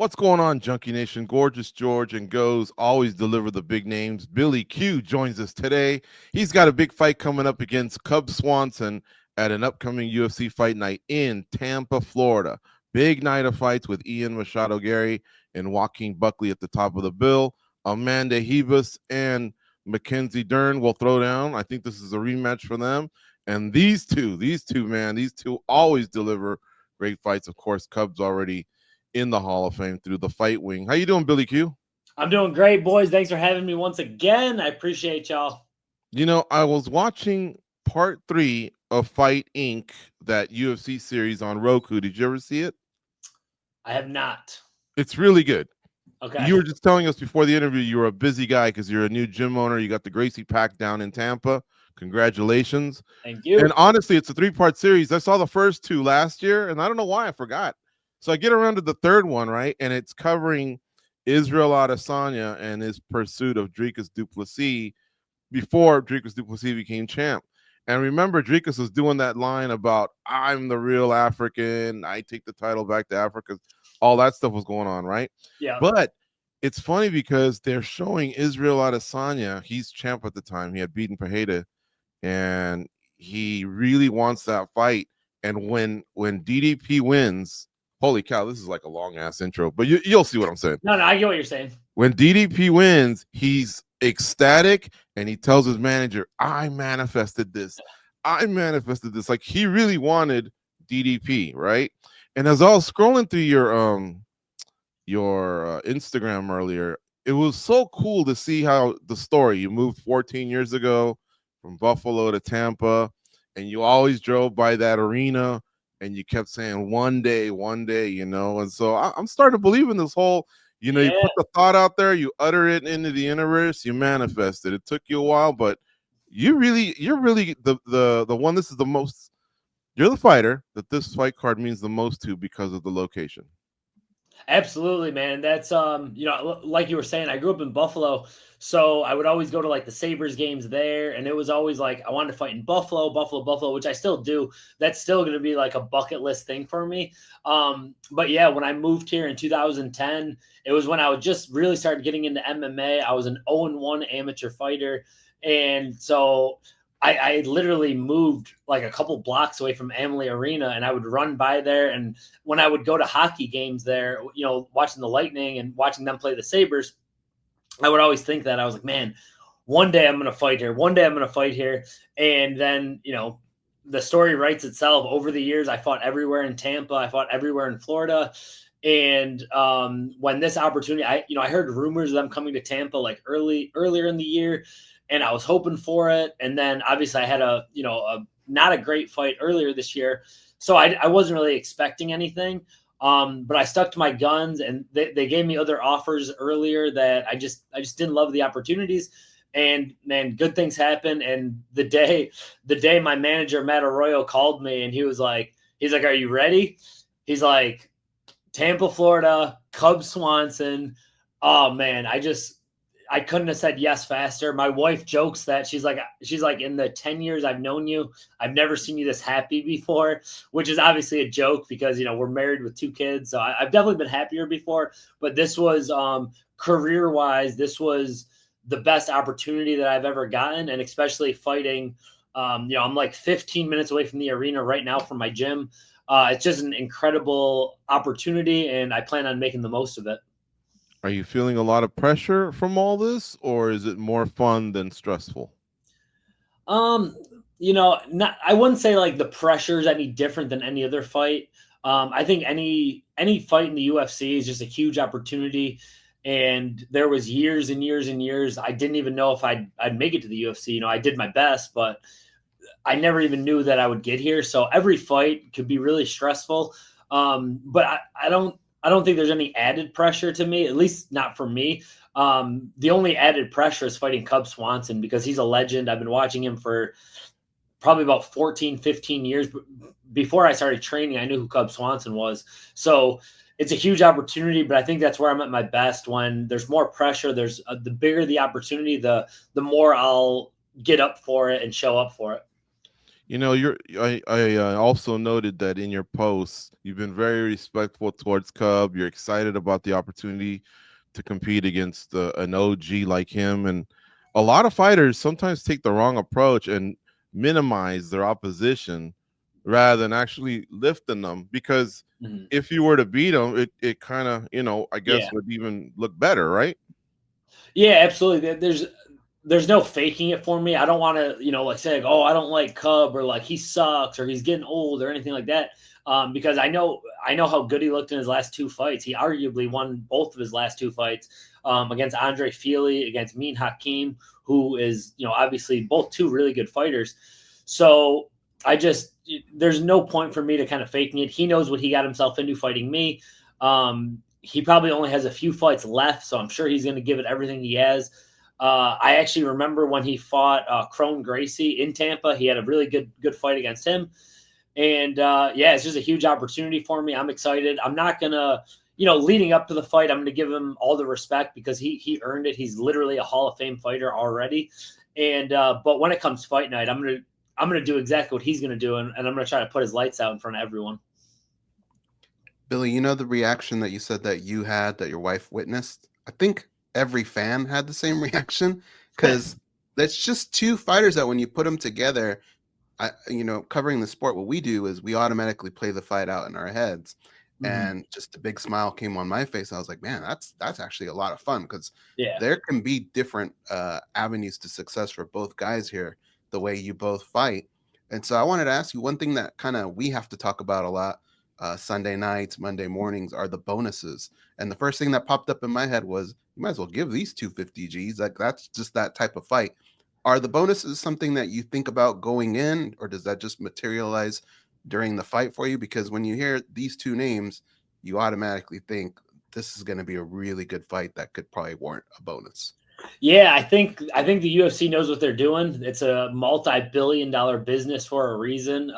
What's going on, Junkie Nation? Gorgeous George and Goes always deliver the big names. Billy Q joins us today. He's got a big fight coming up against Cub Swanson at an upcoming UFC fight night in Tampa, Florida. Big night of fights with Ian Machado Gary and Joaquin Buckley at the top of the bill. Amanda Hebus and Mackenzie Dern will throw down. I think this is a rematch for them. And these two, man, these two always deliver great fights. Of course, Cubs already in the Hall of Fame through the fight wing. How you doing, Billy Q? I'm doing great, boys. Thanks for having me once again. I appreciate y'all. You know, I was watching part 3 of Fight Inc., that UFC series on Roku. Did you ever see it? I have not. It's really good. Okay. You were just telling us before the interview you were a busy guy because you're a new gym owner. You got the Gracie Pack down in Tampa. Congratulations. Thank you. And honestly, it's a 3-part series. I saw the first 2 last year, and I don't know why I forgot. So I get around to the third one, right? And it's covering Israel Adesanya and his pursuit of Dricus du Plessis before Dricus du Plessis became champ. And remember, Dricus was doing that line about, I'm the real African. I take the title back to Africa. All that stuff was going on, right? Yeah. But it's funny because they're showing Israel Adesanya. He's champ at the time. He had beaten Pereira, and he really wants that fight. And when DDP wins, holy cow, this is like a long-ass intro, but you'll see what I'm saying. No, I get what you're saying. When DDP wins, he's ecstatic, and he tells his manager, I manifested this. Like, he really wanted DDP, right? And as I was scrolling through your Instagram earlier, it was so cool to see how the story, you moved 14 years ago from Buffalo to Tampa, and you always drove by that arena, and you kept saying one day, you know. And so I'm starting to believe in this whole, you know, you put the thought out there, you utter it into the universe, you manifest it. It took you a while, but you're really the one. This is the most, you're the fighter that this fight card means the most to because of the location. Absolutely, man. That's you know, like you were saying, I grew up in Buffalo, so I would always go to like the Sabres games there, and it was always like I wanted to fight in Buffalo, which I still do. That's still going to be like a bucket list thing for me. But yeah, when I moved here in 2010, it was when I was just really started getting into MMA. I was an 0-1 amateur fighter, and so I literally moved like a couple blocks away from Amalie Arena, and I would run by there. And when I would go to hockey games there, you know, watching the Lightning and watching them play the Sabres, I would always think that I was like, man, one day I'm going to fight here. One day I'm going to fight here. And then, you know, the story writes itself. Over the years, I fought everywhere in Tampa. I fought everywhere in Florida. And when this opportunity, I heard rumors of them coming to Tampa like earlier in the year, and I was hoping for it. And then obviously I had a not a great fight earlier this year, so I wasn't really expecting anything. But I stuck to my guns, and they gave me other offers earlier that I just didn't love the opportunities. And man, good things happen. And the day my manager Matt Arroyo called me, and he's like, "Are you ready?" He's like, Tampa, Florida, Cub Swanson. Oh man, I couldn't have said yes faster. My wife jokes that she's like, in the 10 years I've known you, I've never seen you this happy before, which is obviously a joke because, you know, we're married with 2 kids. So I've definitely been happier before, but this was career-wise, this was the best opportunity that I've ever gotten. And especially fighting, I'm like 15 minutes away from the arena right now from my gym. It's just an incredible opportunity, and I plan on making the most of it. Are you feeling a lot of pressure from all this, or is it more fun than stressful? I wouldn't say like the pressure is any different than any other fight. I think any fight in the UFC is just a huge opportunity. And there was years and years and years I didn't even know if I'd make it to the UFC. You know, I did my best, but I never even knew that I would get here. So every fight could be really stressful. But I don't think there's any added pressure to me, at least not for me. The only added pressure is fighting Cub Swanson because he's a legend. I've been watching him for probably about 14, 15 years. Before I started training, I knew who Cub Swanson was. So it's a huge opportunity, but I think that's where I'm at my best. When there's more pressure, there's the bigger the opportunity, the more I'll get up for it and show up for it. You know, I also noted that in your posts, you've been very respectful towards Cub. You're excited about the opportunity to compete against an OG like him. And a lot of fighters sometimes take the wrong approach and minimize their opposition rather than actually lifting them. Because Mhm. if you were to beat them, it kind of, I Yeah. guess would even look better, right? Yeah, absolutely. There's no faking it for me. I don't want to, like say, like, oh, I don't like Cub or like he sucks or he's getting old or anything like that. Because I know how good he looked in his last two fights. He arguably won both of his last two fights against Andre Feely, against Mean Hakim, who is, obviously both two really good fighters. So I just there's no point for me to kind of faking it. He knows what he got himself into fighting me. He probably only has a few fights left, so I'm sure he's going to give it everything he has. I actually remember when he fought Crone Gracie in Tampa. He had a really good fight against him, and yeah, it's just a huge opportunity for me. I'm excited. I'm not gonna, leading up to the fight, I'm gonna give him all the respect because he earned it. He's literally a Hall of Fame fighter already, and but when it comes fight night, I'm gonna do exactly what he's gonna do, and I'm gonna try to put his lights out in front of everyone. Billy, you know the reaction that you said that you had that your wife witnessed? I think every fan had the same reaction because that's just two fighters that when you put them together, covering the sport, what we do is we automatically play the fight out in our heads. Mhm. And just a big smile came on my face. I was like, man, that's actually a lot of fun because Yeah. there can be different avenues to success for both guys here, the way you both fight. And so I wanted to ask you one thing that kind of we have to talk about a lot Sunday nights, Monday mornings are the bonuses. And the first thing that popped up in my head was you might as well give these 250 Gs. Like that's just that type of fight. Are the bonuses something that you think about going in, or does that just materialize during the fight for you? Because when you hear these two names, you automatically think this is going to be a really good fight that could probably warrant a bonus. Yeah, I think the UFC knows what they're doing. It's a multi-billion-dollar business for a reason.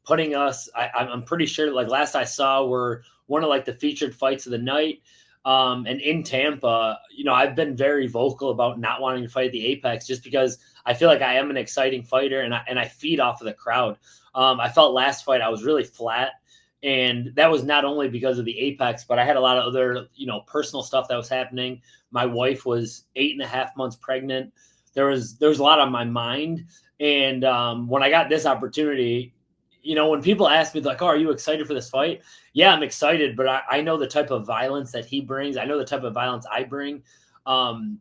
Putting us, I'm pretty sure, like last I saw, we're one of like the featured fights of the night. And in Tampa, I've been very vocal about not wanting to fight at the Apex just because I feel like I am an exciting fighter and I feed off of the crowd. I felt last fight I was really flat. And that was not only because of the Apex, but I had a lot of other, personal stuff that was happening. My wife was 8.5 months pregnant. There was a lot on my mind, and when I got this opportunity, when people ask me like, "Oh, are you excited for this fight?" Yeah, I'm excited, but I know the type of violence that he brings. I know the type of violence I bring.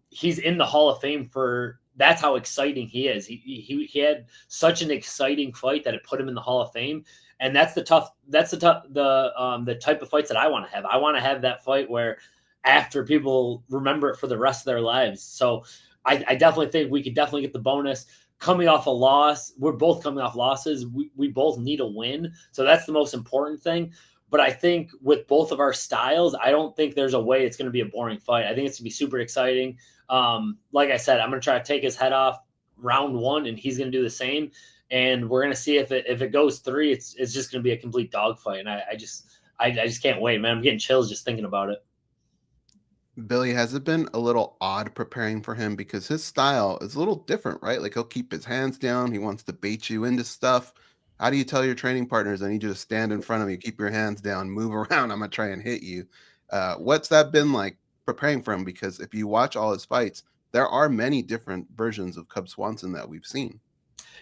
He's in the Hall of Fame for that's how exciting he is. He had such an exciting fight that it put him in the Hall of Fame, and that's the type of fights that I want to have. I want to have that fight where after people remember it for the rest of their lives. So I definitely think we could definitely get the bonus. Coming off a loss, we're both coming off losses. We both need a win. So that's the most important thing. But I think with both of our styles, I don't think there's a way it's going to be a boring fight. I think it's going to be super exciting. Like I said, I'm going to try to take his head off round one, and he's going to do the same. And we're going to see if it goes three, it's just going to be a complete dogfight. And I just can't wait, man. I'm getting chills just thinking about it. Billy, has it been a little odd preparing for him because his style is a little different, right? Like he'll keep his hands down, he wants to bait you into stuff. How do you tell your training partners, I need you to stand in front of me, keep your hands down, move around, I'm gonna try and hit you? What's that been like preparing for him? Because if you watch all his fights, there are many different versions of Cub Swanson that we've seen.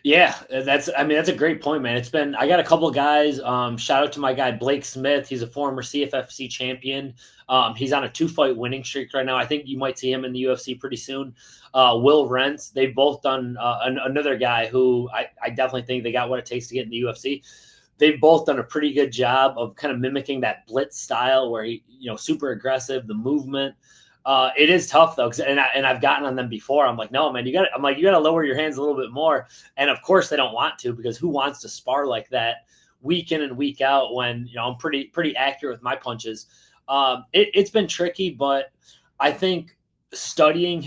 Yeah, that's a great point, man. I got a couple of guys. Shout out to my guy Blake Smith. He's a former CFFC champion. He's on a 2-fight winning streak right now. I think you might see him in the UFC pretty soon. Will Rentz. They've both done another guy who I definitely think they got what it takes to get in the UFC. They've both done a pretty good job of kind of mimicking that blitz style where he, super aggressive, the movement. It is tough though, and I've gotten on them before. I'm like, no, man, you got to lower your hands a little bit more. And of course, they don't want to because who wants to spar like that week in and week out when I'm pretty accurate with my punches. It's been tricky, but I think studying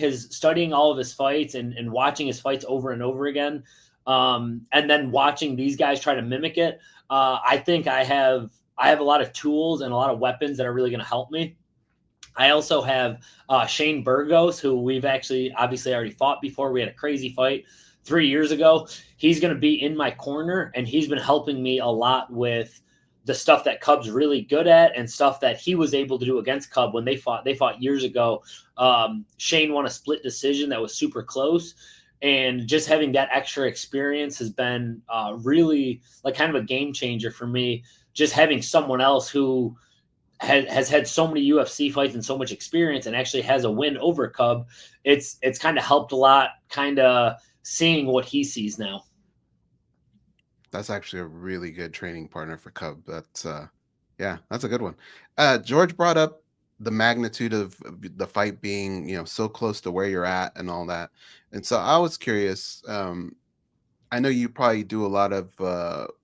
all of his fights and watching his fights over and over again, and then watching these guys try to mimic it. I think I have a lot of tools and a lot of weapons that are really going to help me. I also have Shane Burgos, who we've actually obviously already fought before. We had a crazy fight 3 years ago. He's going to be in my corner, and he's been helping me a lot with the stuff that Cub's really good at and stuff that he was able to do against Cub when they fought years ago. Shane won a split decision that was super close. And just having that extra experience has been really like kind of a game changer for me. Just having someone else who has had so many UFC fights and so much experience and actually has a win over Cub, it's kind of helped a lot, kind of seeing what he sees now. That's actually a really good training partner for Cub. That's yeah, that's a good one. George brought up the magnitude of the fight being, so close to where you're at and all that. And so I was curious, I know you probably do a lot of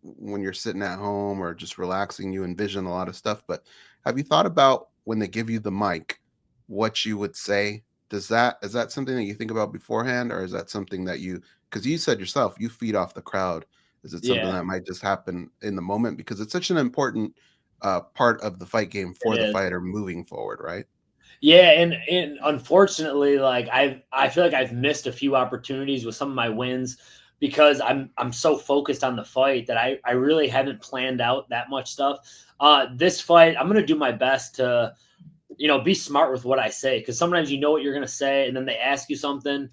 when you're sitting at home or just relaxing, you envision a lot of stuff, but have you thought about when they give you the mic, what you would say? Is that something that you think about beforehand, or is that something that because you said yourself, you feed off the crowd. Is it something that might just happen in the moment? Because it's such an important part of the fight game for the fighter moving forward, right? Yeah, and unfortunately, like I feel like I've missed a few opportunities with some of my wins because I'm so focused on the fight that I really haven't planned out that much stuff. This fight, I'm gonna do my best to, be smart with what I say, because sometimes you know what you're gonna say, and then they ask you something,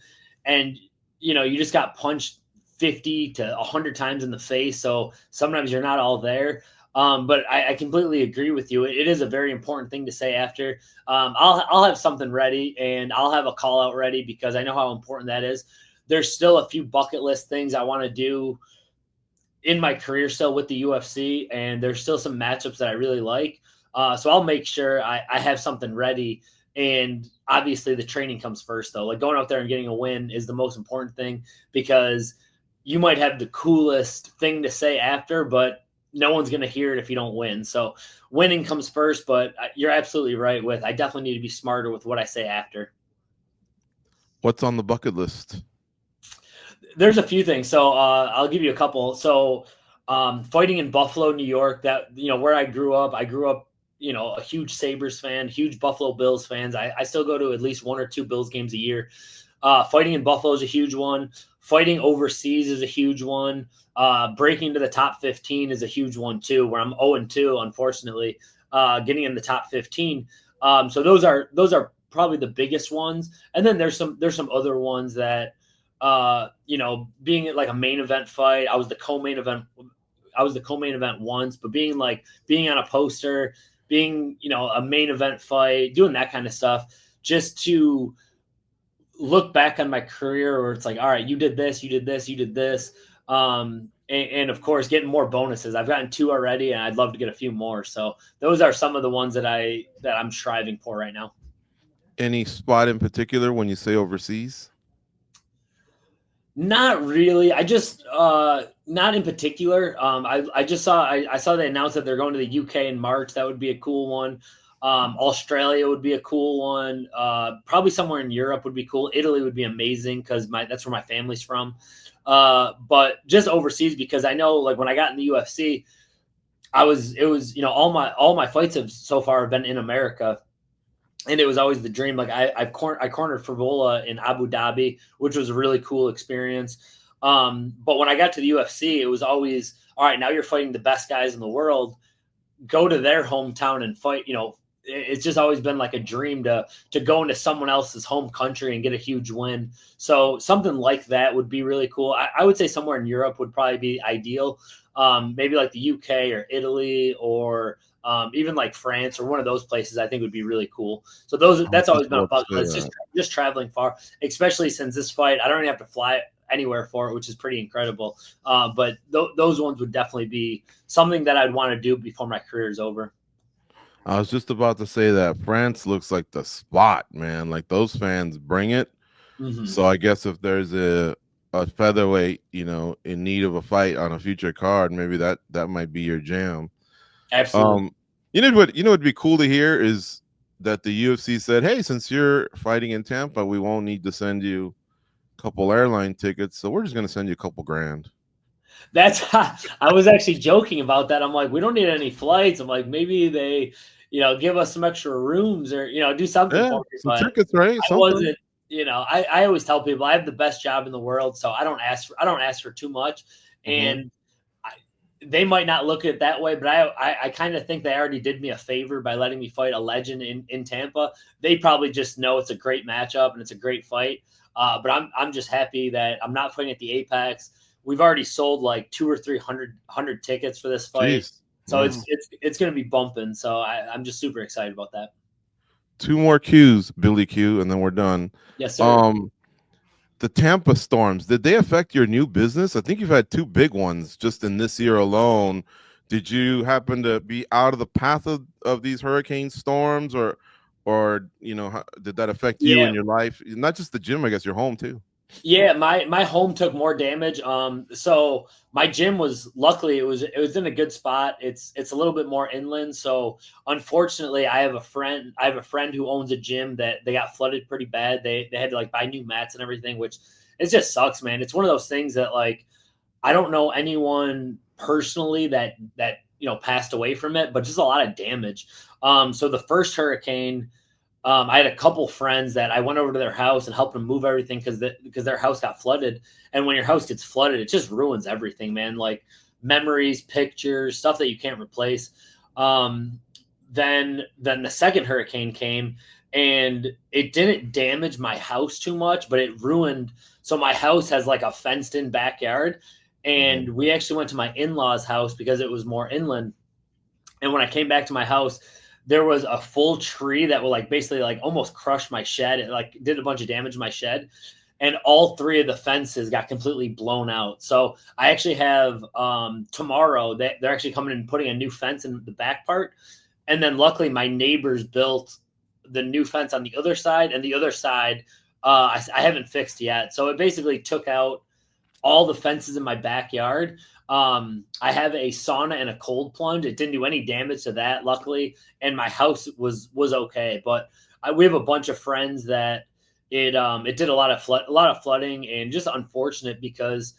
and you just got punched 50 to 100 times in the face. So sometimes you're not all there. But I completely agree with you. It is a very important thing to say after. I'll have something ready, and I'll have a call out ready because I know how important that is. There's still a few bucket list things I want to do in my career still with the UFC, and there's still some matchups that I really like. So I'll make sure I have something ready. And obviously the training comes first, though. Like going out there and getting a win is the most important thing, because you might have the coolest thing to say after, but no one's going to hear it if you don't win. So winning comes first, but you're absolutely right with, I definitely need to be smarter with what I say after. What's on the bucket list? There's a few things. So I'll give you a couple. So fighting in Buffalo, New York, that, where I grew up, a huge Sabres fan, huge Buffalo Bills fans. I still go to at least 1 or 2 Bills games a year. Fighting in Buffalo is a huge one. Fighting overseas is a huge one. Breaking to the top 15 is a huge one too, where I'm 0-2, unfortunately, getting in the top 15. So those are probably the biggest ones. And then there's some other ones that, being like a main event fight. I was the co-main event once, but being on a poster, being, a main event fight, doing that kind of stuff, just to look back on my career where it's like, all right, you did this, you did this, you did this. And of course, getting more bonuses. I've gotten 2 already, and I'd love to get a few more. So those are some of the ones that I'm striving for right now. Any spot in particular when you say overseas? Not really. I just not in particular. I saw they announced that they're going to the UK in March. That would be a cool one. Australia would be a cool one. Probably somewhere in Europe would be cool. Italy would be amazing because that's where my family's from. But just overseas, because I know, like, when I got in the UFC, it was all my fights so far have been in America. And it was always the dream. Like I cornered Favola in Abu Dhabi, which was a really cool experience. But when I got to the UFC, it was always, all right, now you're fighting the best guys in the world. Go to their hometown and fight. It's just always been like a dream to go into someone else's home country and get a huge win. So something like that would be really cool. I would say somewhere in Europe would probably be ideal. Maybe like the UK or Italy, or even like France or one of those places, I think would be really cool. So that's always been a bucket list, just traveling far, especially since this fight, I don't even have to fly anywhere for it, which is pretty incredible. But those ones would definitely be something that I'd want to do before my career is over. I was just about to say that France looks like the spot, man. Like, those fans bring it. Mm-hmm. So I guess if there's a featherweight, in need of a fight on a future card, maybe that might be your jam. Absolutely. What'd be cool to hear is that the UFC said, hey, since you're fighting in Tampa, we won't need to send you a couple airline tickets, so we're just going to send you a couple grand. I was actually joking about that. I'm like, we don't need any flights. I'm like, maybe they, give us some extra rooms or, do something for me. Some tickets, right? I always tell people I have the best job in the world, so I don't ask for too much, and they might not look at it that way, but I kind of think they already did me a favor by letting me fight a legend in Tampa. They probably just know it's a great matchup and it's a great fight. But I'm just happy that I'm not fighting at the Apex. We've already sold like 200 or 300 tickets for this fight. Jeez. So it's going to be bumping. So I'm just super excited about that. 2 more Qs, Billy Q, and then we're done. Yes, sir. The Tampa storms, did they affect your new business? I think you've had 2 big ones just in this year alone. Did you happen to be out of the path of these hurricane storms, or did that affect you in your life? Not just the gym, I guess your home too. Yeah, my home took more damage. So my gym was luckily it was in a good spot. It's a little bit more inland. So unfortunately, I have a friend who owns a gym that they got flooded pretty bad. They had to like buy new mats and everything, which it just sucks, man. It's one of those things that like I don't know anyone personally that passed away from it, but just a lot of damage. So the first hurricane. I had a couple friends that I went over to their house and helped them move everything because their house got flooded. And when your house gets flooded, it just ruins everything, man. Like memories, pictures, stuff that you can't replace. Then the second hurricane came and it didn't damage my house too much, but it ruined. So my house has like a fenced in backyard. And we actually went to my in-laws' house because it was more inland. And when I came back to my house, there was a full tree that will like basically like almost crush my shed. It like did a bunch of damage to my shed, and all 3 of the fences got completely blown out. So I actually have tomorrow they're actually coming and putting a new fence in the back part. And then luckily my neighbors built the new fence on the other side, and the other side I haven't fixed yet. So it basically took out all the fences in my backyard. I have a sauna and a cold plunge. It didn't do any damage to that, luckily, and my house was okay. But we have a bunch of friends that it did a lot of flooding, and just unfortunate because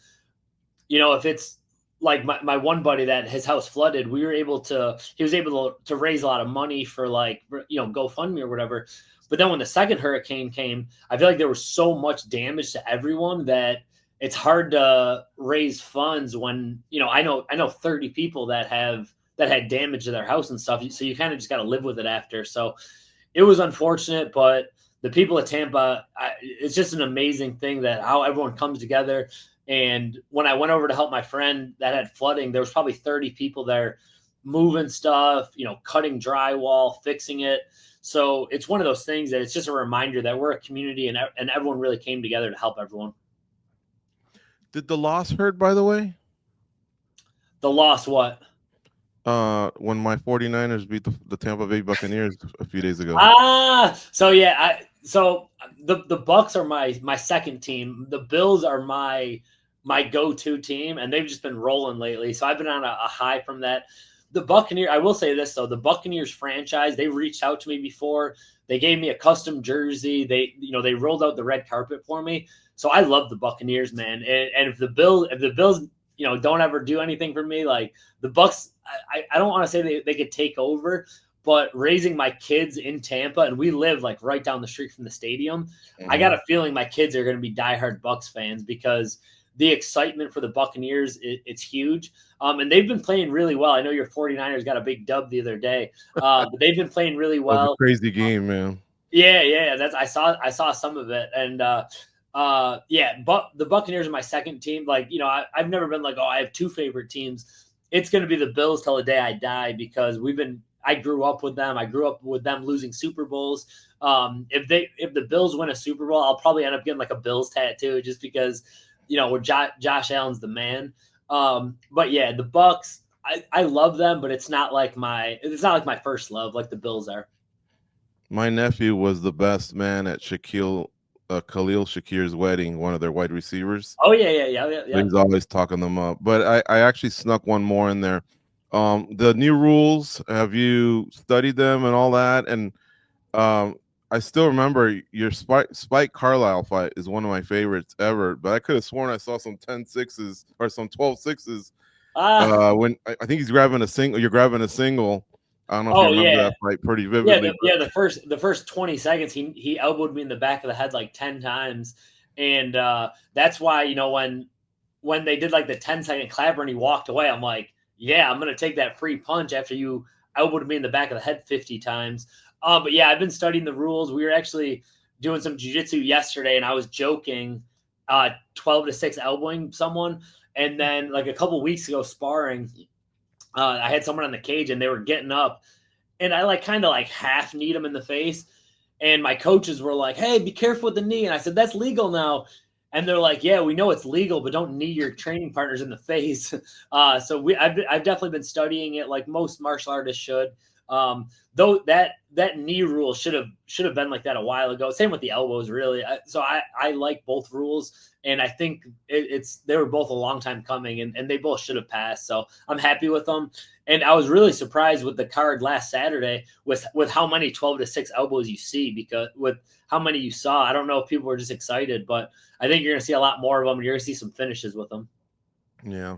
if it's like my one buddy that his house flooded, he was able to raise a lot of money for like GoFundMe or whatever. But then when the second hurricane came, I feel like there was so much damage to everyone that it's hard to raise funds when, I know 30 people that had damage to their house and stuff. So you kind of just got to live with it after. So it was unfortunate, but the people of Tampa, it's just an amazing thing that how everyone comes together. And when I went over to help my friend that had flooding, there was probably 30 people there moving stuff, cutting drywall, fixing it. So it's one of those things that it's just a reminder that we're a community and everyone really came together to help everyone. Did the loss hurt, by the way? The loss what? When my 49ers beat the Tampa Bay Buccaneers a few days ago. So yeah, so the Bucs are my second team. The Bills are my go-to team, and they've just been rolling lately. So I've been on a high from that. The Buccaneers, I will say this though, the Buccaneers franchise, they reached out to me before. They gave me a custom jersey. They rolled out the red carpet for me. So I love the Buccaneers, man. And if the Bills, don't ever do anything for me, like the Bucs, I don't want to say they could take over, but raising my kids in Tampa, and we live like right down the street from the stadium, I got a feeling my kids are going to be diehard Bucs fans because the excitement for the Buccaneers, it's huge. And they've been playing really well. I know your 49ers got a big dub the other day, but they've been playing really well. It was a crazy game, man. Yeah. I saw some of it. And but the Buccaneers are my second team. Like, I've never been like, oh, I have 2 favorite teams. It's going to be the Bills till the day I die because I grew up with them. I grew up with them losing Super Bowls. If the Bills win a Super Bowl, I'll probably end up getting like a Bills tattoo just because, Josh Allen's the man. But yeah, the Bucs, I love them, but it's not like my first love like the Bills are. My nephew was the best man at Khalil Shakir's wedding, one of their wide receivers. Oh yeah. He's always talking them up. But I actually snuck one more in there. The new rules, have you studied them and all that? And I still remember your Spike Carlisle fight is one of my favorites ever, but I could have sworn I saw some 10-6s or some 12-6s when I think he's grabbing a single. You're grabbing a single. I don't know if you Oh remember yeah, that fight pretty yeah, vividly. the first 20 seconds, he elbowed me in the back of the head like 10 times, and that's why, you know, when they did like the 10-second clapper and he walked away, I'm like, yeah, I'm gonna take that free punch after you elbowed me in the back of the head 50 times. But yeah, I've been studying the rules. We were actually doing some jiu-jitsu yesterday, and I was joking, 12-6 elbowing someone, and then like a couple weeks ago sparring, I had someone on the cage and they were getting up, and I like kind of like half kneed him in the face. And my coaches were like, "Hey, be careful with the knee." And I said, "That's legal now." And they're like, "Yeah, we know it's legal, but don't knee your training partners in the face." So I've definitely been studying it like most martial artists should. Though that knee rule should have been like that a while ago. Same with the elbows, really. So I like both rules, and I think they were both a long time coming, and they both should have passed. So I'm happy with them. And I was really surprised with the card last Saturday with how many 12-6 elbows you see, because with how many you saw. I don't know if people were just excited, but I think you're going to see a lot more of them, and you're going to see some finishes with them. Yeah.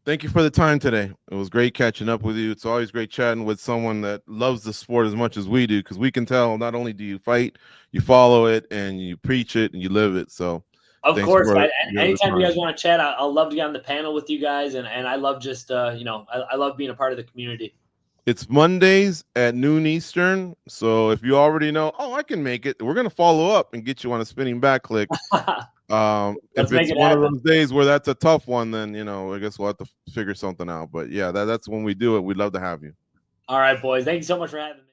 Thank you for the time today. It was great catching up with you. It's always great chatting with someone that loves the sport as much as we do, because we can tell not only do you fight, you follow it, and you preach it, and you live it. So Of thanks course, for anytime you guys want to chat, I'll love to get on the panel with you guys, and I love just I love being a part of the community. It's Mondays at noon Eastern. So if you already know, oh, I can make it, we're going to follow up and get you on a spinning back click. If it's one of those days where that's a tough one, then, you know, I guess we'll have to figure something out. But yeah, that's when we do it. We'd love to have you. All right, boys. Thank you so much for having me.